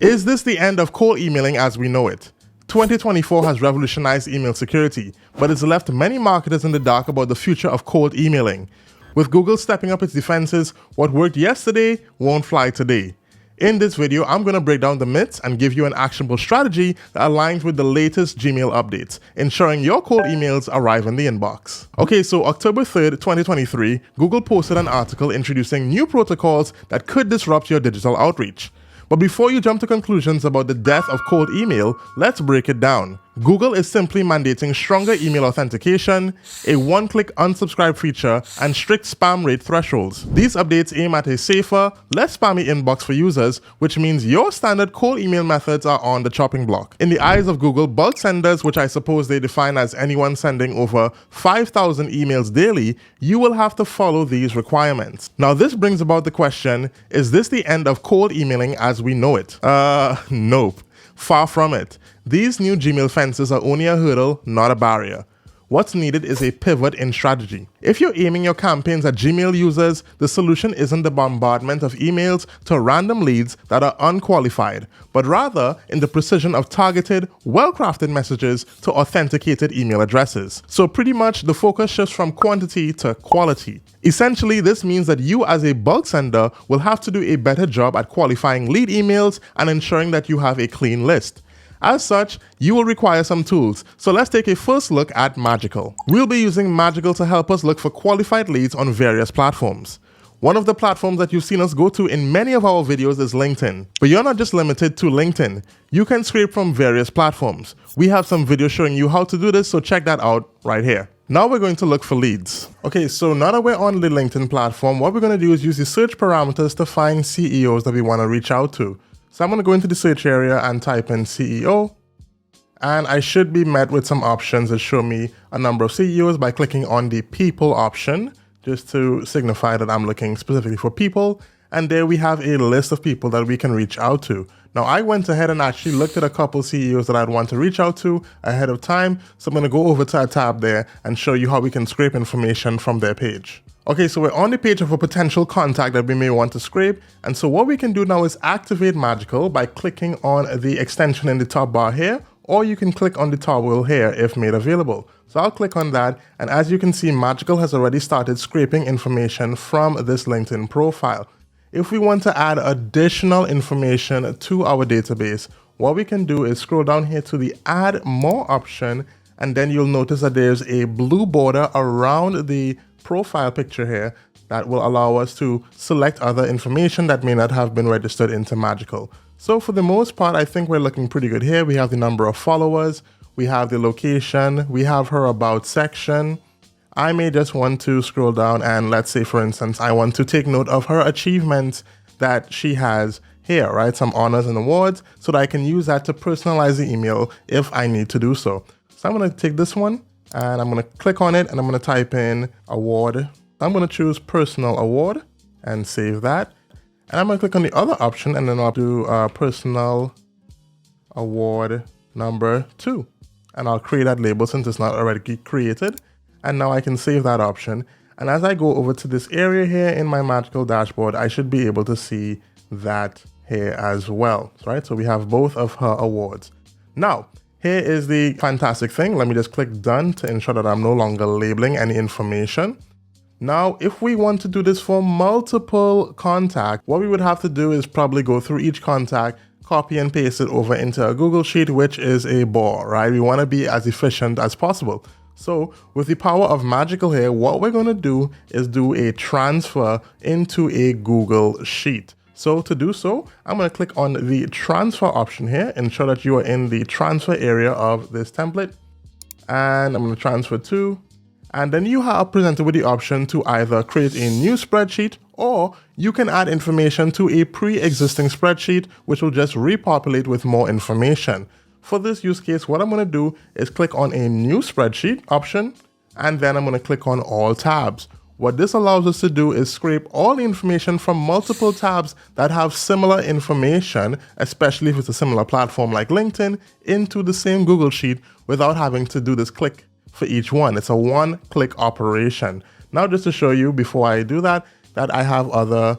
Is this the end of cold emailing as we know it? 2024 has revolutionized email security, but it's left many marketers in the dark about the future of cold emailing. With Google stepping up its defenses, what worked yesterday won't fly today. In this video, I'm going to break down the myths and give you an actionable strategy that aligns with the latest Gmail updates, ensuring your cold emails arrive in the inbox. Okay, so October 3rd, 2023, Google posted an article introducing new protocols that could disrupt your digital outreach. But before you jump to conclusions about the death of cold email, let's break it down. Google is simply mandating stronger email authentication, a one-click unsubscribe feature, and strict spam rate thresholds. These updates aim at a safer, less spammy inbox for users, which means your standard cold email methods are on the chopping block. In the eyes of Google, bulk senders, which I suppose they define as anyone sending over 5,000 emails daily, you will have to follow these requirements. Now, this brings about the question, is this the end of cold emailing as we know it? Nope. Far from it. These new Gmail fences are only a hurdle, not a barrier. What's needed is a pivot in strategy. If you're aiming your campaigns at Gmail users, the solution isn't the bombardment of emails to random leads that are unqualified, but rather in the precision of targeted, well-crafted messages to authenticated email addresses. So pretty much the focus shifts from quantity to quality. Essentially, this means that you as a bulk sender will have to do a better job at qualifying lead emails and ensuring that you have a clean list. As such, you will require some tools, so let's take a first look at Magical. We'll be using Magical to help us look for qualified leads on various platforms. One of the platforms that you've seen us go to in many of our videos is LinkedIn. But you're not just limited to LinkedIn. You can scrape from various platforms. We have some videos showing you how to do this, so check that out right here. Now we're going to look for leads. Okay, so now that we're on the LinkedIn platform, what we're going to do is use the search parameters to find CEOs that we want to reach out to. So I'm going to go into the search area and type in CEO, and I should be met with some options that show me a number of CEOs by clicking on the people option, just to signify that I'm looking specifically for people. And there we have a list of people that we can reach out to. Now I went ahead and actually looked at a couple CEOs that I'd want to reach out to ahead of time. So I'm going to go over to a tab there and show you how we can scrape information from their page. Okay, so we're on the page of a potential contact that we may want to scrape. And so what we can do now is activate Magical by clicking on the extension in the top bar here, or you can click on the toggle here if made available. So I'll click on that, and as you can see, Magical has already started scraping information from this LinkedIn profile. If we want to add additional information to our database, what we can do is scroll down here to the Add More option, and then you'll notice that there's a blue border around the profile picture here that will allow us to select other information that may not have been registered into Magical. So for the most part, I think we're looking pretty good here. We have the number of followers, we have the location, we have her about section. I may just want to scroll down and let's say, for instance, I want to take note of her achievements that she has here, right? Some honors and awards, so that I can use that to personalize the email if I need to do so. So I'm going to take this one and I'm going to click on it and I'm going to type in award. I'm going to choose personal award and save that. And I'm going to click on the other option and then I'll do personal award number 2. And I'll create that label since it's not already created. And now I can save that option. And as I go over to this area here in my Magical dashboard, I should be able to see that here as well, right? So we have both of her awards. Now, here is the fantastic thing. Let me just click done to ensure that I'm no longer labeling any information. Now, if we want to do this for multiple contacts, what we would have to do is probably go through each contact, copy and paste it over into a Google Sheet, which is a bore, right? We want to be as efficient as possible. So with the power of Magical here, what we're going to do is do a transfer into a Google Sheet. So to do so, I'm going to click on the transfer option here, ensure that you are in the transfer area of this template. And I'm going to transfer to, and then you are presented with the option to either create a new spreadsheet, or you can add information to a pre-existing spreadsheet, which will just repopulate with more information. For this use case, what I'm going to do is click on a new spreadsheet option, and then I'm going to click on all tabs. What this allows us to do is scrape all the information from multiple tabs that have similar information, especially if it's a similar platform like LinkedIn, into the same Google Sheet without having to do this click for each one. It's a one-click operation. Now, just to show you before I do that, I have other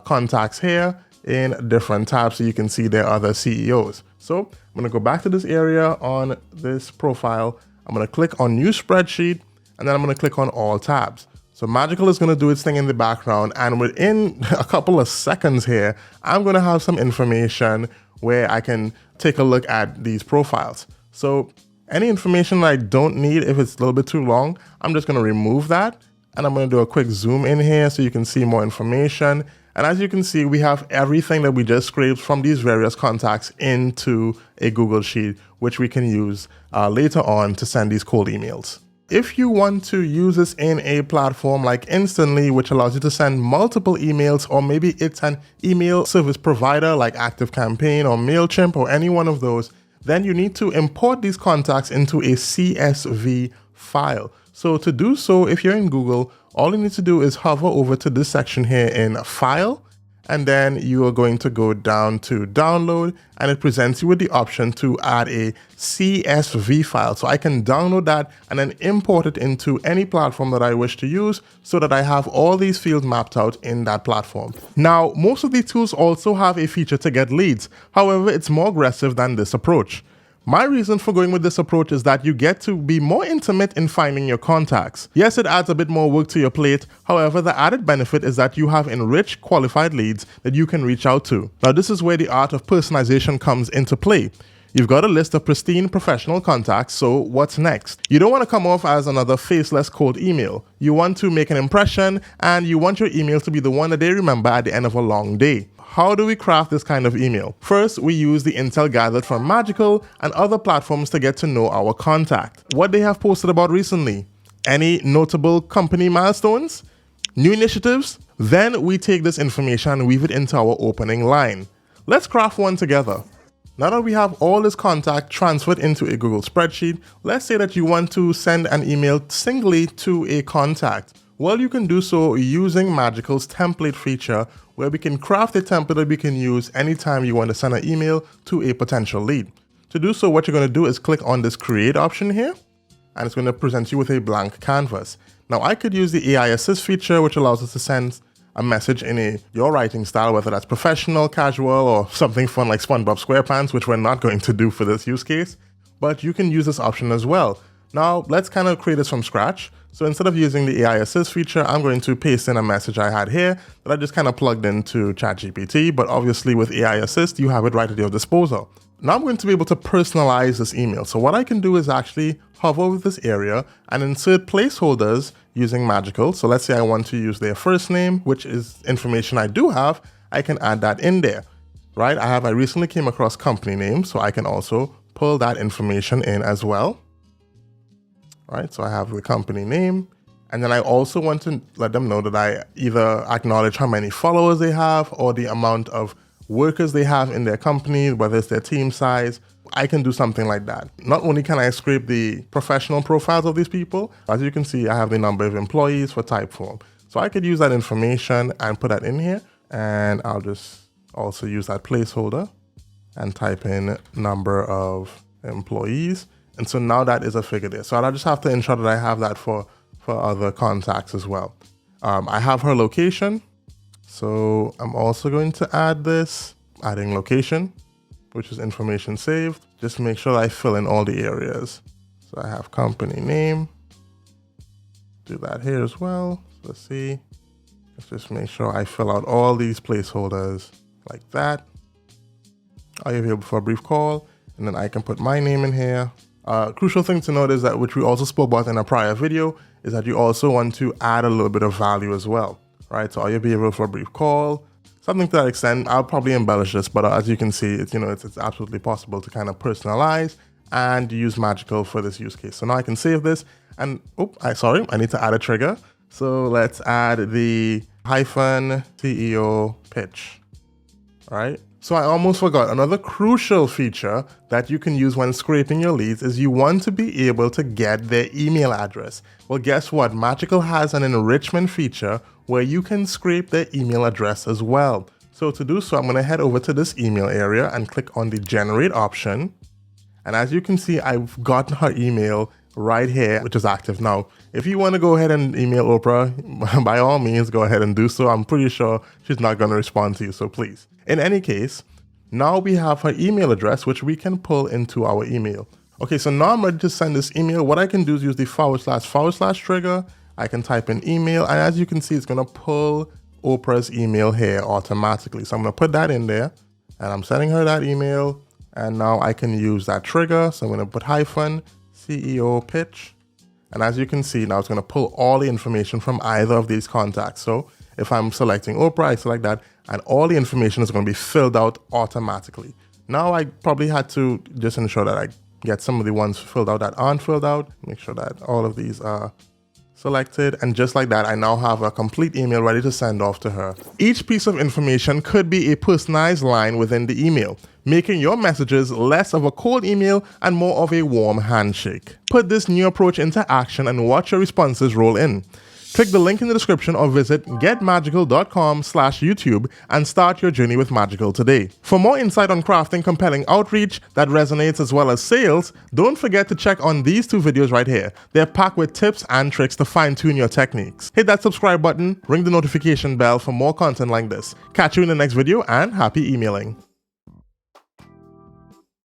contacts here in different tabs so you can see their other CEOs. So I'm going to go back to this area on this profile. I'm going to click on New Spreadsheet, and then I'm going to click on All Tabs. So Magical is going to do its thing in the background, and within a couple of seconds here, I'm going to have some information where I can take a look at these profiles. So any information that I don't need, if it's a little bit too long, I'm just going to remove that. And I'm going to do a quick zoom in here so you can see more information. And as you can see, we have everything that we just scraped from these various contacts into a Google Sheet, which we can use later on to send these cold emails. If you want to use this in a platform like Instantly, which allows you to send multiple emails, or maybe it's an email service provider like ActiveCampaign or MailChimp or any one of those, then you need to import these contacts into a CSV file. So to do so, if you're in Google, all you need to do is hover over to this section here in File, and then you are going to go down to Download, and it presents you with the option to add a CSV file. So I can download that and then import it into any platform that I wish to use so that I have all these fields mapped out in that platform. Now, most of these tools also have a feature to get leads. However, it's more aggressive than this approach. My reason for going with this approach is that you get to be more intimate in finding your contacts. Yes, it adds a bit more work to your plate. However, the added benefit is that you have enriched qualified leads that you can reach out to. Now, this is where the art of personalization comes into play. You've got a list of pristine professional contacts, so what's next? You don't want to come off as another faceless cold email. You want to make an impression, and you want your email to be the one that they remember at the end of a long day. How do we craft this kind of email? First, we use the intel gathered from Magical and other platforms to get to know our contact. What they have posted about recently? Any notable company milestones? New initiatives? Then we take this information and weave it into our opening line. Let's craft one together. Now that we have all this contact transferred into a Google spreadsheet, let's say that you want to send an email singly to a contact. Well, you can do so using Magical's template feature, where we can craft a template that we can use anytime you want to send an email to a potential lead. To do so, what you're going to do is click on this create option here, and it's going to present you with a blank canvas. Now, I could use the AI Assist feature, which allows us to send a message in your writing style, whether that's professional, casual, or something fun like SpongeBob SquarePants, which we're not going to do for this use case, but you can use this option as well. Now, let's kind of create this from scratch. So instead of using the AI Assist feature, I'm going to paste in a message I had here that I just kind of plugged into ChatGPT, but obviously with AI Assist, you have it right at your disposal. Now I'm going to be able to personalize this email. So what I can do is actually hover over this area and insert placeholders using Magical. So let's say I want to use their first name, which is information I do have. I can add that in there, right? I recently came across company name, so I can also pull that information in as well. Right, so I have the company name, and then I also want to let them know that I either acknowledge how many followers they have or the amount of workers they have in their company, whether it's their team size. I can do something like that. Not only can I scrape the professional profiles of these people, as you can see, I have the number of employees for Typeform. So I could use that information and put that in here, and I'll just also use that placeholder and type in number of employees. And so now that is a figure there. So I'll just have to ensure that I have that for other contacts as well. I have her location. So I'm also going to add this, adding location, which is information saved. Just make sure I fill in all the areas. So I have company name. Do that here as well. So let's see. Let's just make sure I fill out all these placeholders like that. Are you available for a brief call? And then I can put my name in here. Crucial thing to note is that, which we also spoke about in a prior video, is that you also want to add a little bit of value as well, right? So are you available for a brief call? Something to that extent. I'll probably embellish this, but as you can see, it's absolutely possible to kind of personalize and use Magical for this use case. So now I can save this, and I need to add a trigger. So let's add the -CEO pitch, all right? So I almost forgot, another crucial feature that you can use when scraping your leads is you want to be able to get their email address. Well, guess what? Magical has an enrichment feature where you can scrape their email address as well. So to do so, I'm going to head over to this email area and click on the generate option. And as you can see, I've gotten her email right here, which is active now. If you want to go ahead and email Oprah, by all means, go ahead and do so. I'm pretty sure she's not going to respond to you, so please. In any case, now we have her email address, which we can pull into our email. Okay, so now I'm ready to send this email. What I can do is use the / trigger. I can type in email, and as you can see, it's gonna pull Oprah's email here automatically. So I'm gonna put that in there, and I'm sending her that email, and now I can use that trigger. So I'm gonna put CEO pitch, and as you can see, now it's gonna pull all the information from either of these contacts. So if I'm selecting Oprah, I select that, and all the information is gonna be filled out automatically. Now I probably had to just ensure that I get some of the ones filled out that aren't filled out, make sure that all of these are selected, and just like that, I now have a complete email ready to send off to her. Each piece of information could be a personalized line within the email, making your messages less of a cold email and more of a warm handshake. Put this new approach into action and watch your responses roll in. Click the link in the description or visit getmagical.com/YouTube and start your journey with Magical today. For more insight on crafting compelling outreach that resonates as well as sales, don't forget to check on these 2 videos right here. They're packed with tips and tricks to fine-tune your techniques. Hit that subscribe button, ring the notification bell for more content like this. Catch you in the next video, and happy emailing.